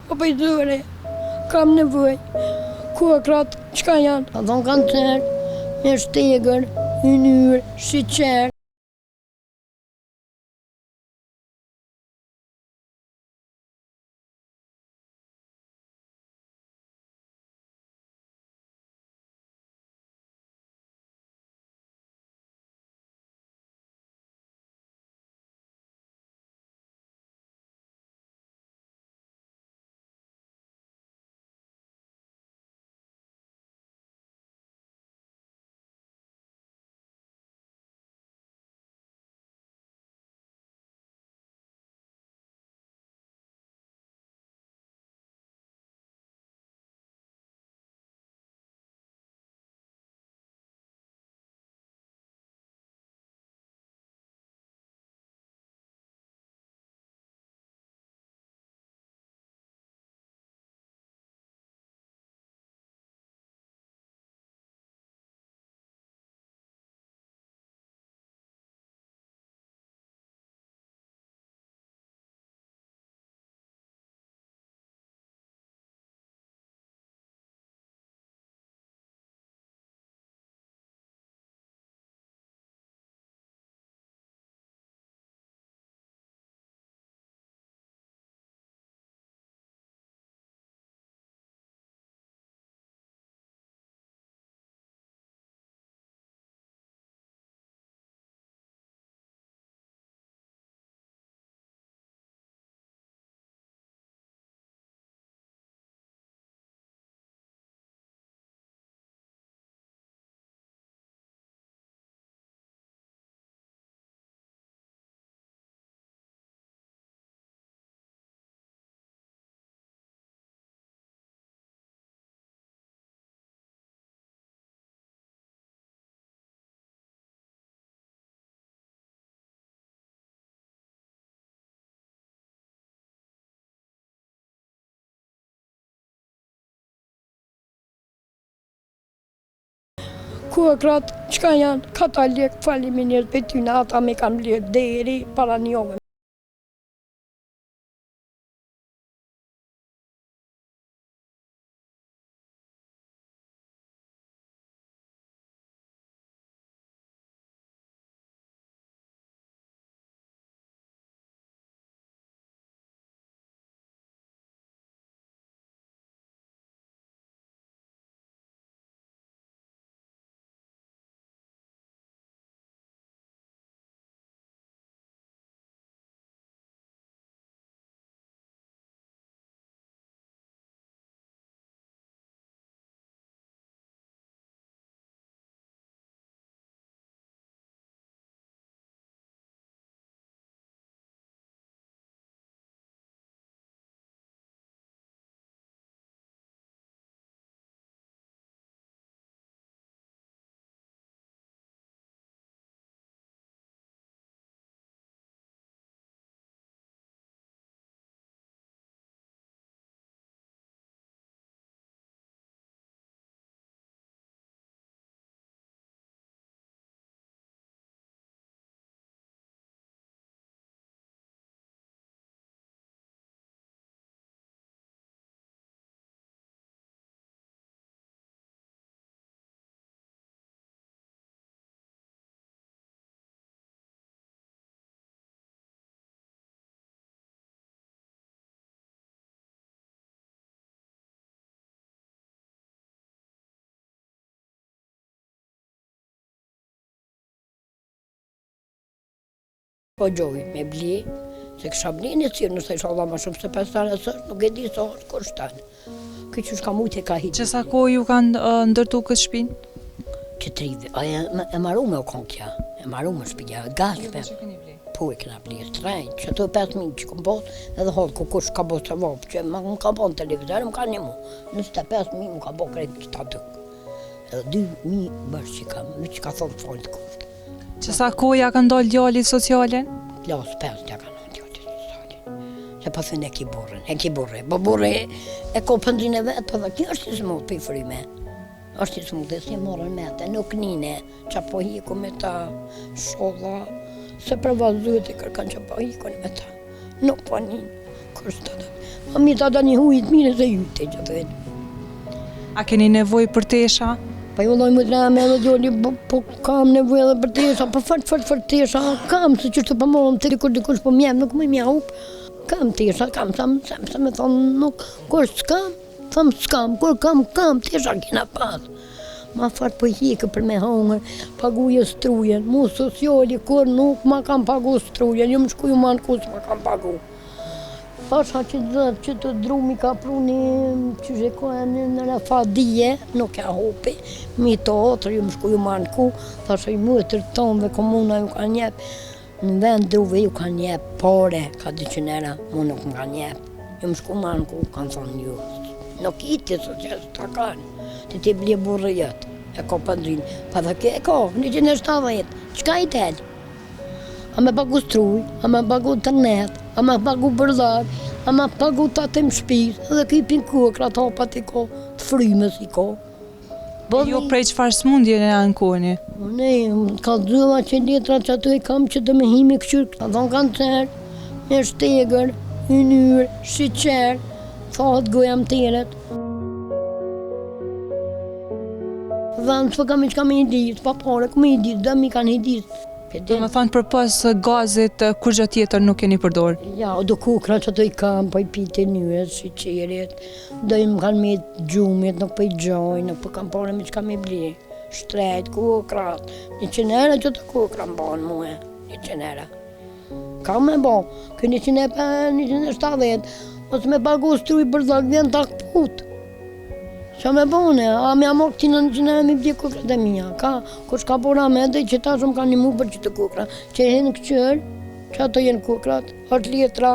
po pëjdure, kam nevoj. Kokrat, qka janë? A thonë kancer, një shtegër, ynyrë, shiqer. Kokrat, qka janë? Kata lek, faleminderit për tyna, ata me kam lek deri para një javë. Po gjoj me bli, se kësha bli një cirë, nëse isha Allah ma shumë se 5 tane sërë, nuk e di sa është kushtan. Këtë që shka mujtë e ka hitë. Që sa kohë ju kanë ndërtu këtë shpinë? Që 3 vite, e maru me o konë kja, e maru me shpija, gashpe. Po e këna bli, strejnë, që të 5.000 që kom bot, edhe hodë ku kush ka bot të vopë, që më ka bot në televizor, më ka një mu, 25.000 më ka bot krejtë që ta tëkë. Edhe 2.000 bërë që kam, me që ka thonë folë të kushtë. Që sa kohë ja ka ndollë djallit socialen? Plas 5 ja ka në djallit socialen. Se pa thënë e ki burre, po burre e ko pëndrin e vetë, po dhe kjo është i smut për i frime. është i smut dhe si morën me te, nuk nine, që po hiku me ta shodha, se për vazhduhet e kërkan që po hikun me ta. Nuk po nin, kërës të dhe. A mi ta da një hujit mire se jute që të vetë. A keni nevojë për tesha? Pa ju loj më të rame edhe gjoli, po kam nevojë edhe për tesha, po fort tesha, kam, se që të përmohëm të dikush po mjem, nuk më mjau. Kam tesha, kam, sa me thonë, nuk, kur s'kam, thëmë s'kam, kur kam, tesha kina pas. Ma fart po hikë për me hongër, paguje strujen, mu sociali, kur nuk ma kam pagu strujen, ju më shkuju ma në kusë ma kam pagu. Pasha që të drumi ka pruni që zhekohen në rafadije, nuk ja hopi, mi të otër ju më shkuju ma në ku, pasha i muetër tonë dhe komuna ju ka njep, në vend druve ju ka njep pare, ka 200 euro, mu nuk më ka njep, ju më shku ma në ku, kanë thonë ju. Nuk iti së që të kanë, të ti blie burë jetë, e ko pëndrinë, pa dhe ke e ko, 170, qka i telë? A me pagu struj, a me pagu internet, a me pagu bërdar, a me pagu të atim shpis, edhe kipin kukra të hopat i ko, të frymës i ko. Jo prej çfarë smundje në ankoni? Ne, ka dhëva që letra që ato i kam që të me himi këqyrë, ka thonë kancer, me shtegër, ynyrë, shiqer, thotë gojam teret. Dhanë, s'po kam i qka me i ditë, pa pare, ku me i ditë, dhe mi kanë i ditë. Do më thonë për pas gazit, kur gjë tjetër nuk keni përdor? Ja, do kukra që ato i kam, po i pite njët, shiqerit, do i më kanë me gjumit, nuk po i gjojnë, nuk po kam pare me qka me bli. Shtrejt, kukrat, 100 euro që të kukra më banë muhe, 100 euro. Ka me bo, kë 170, ose me pagu struj për dhak vjen tak put. Qa me bone, a me amok që në 100 euro mi bje kukrat e mija, ka, kush ka pora me dhe që ta shumë ka një mu për që të kukra, që e henë këqër, që ato jenë kukrat, 8 litra,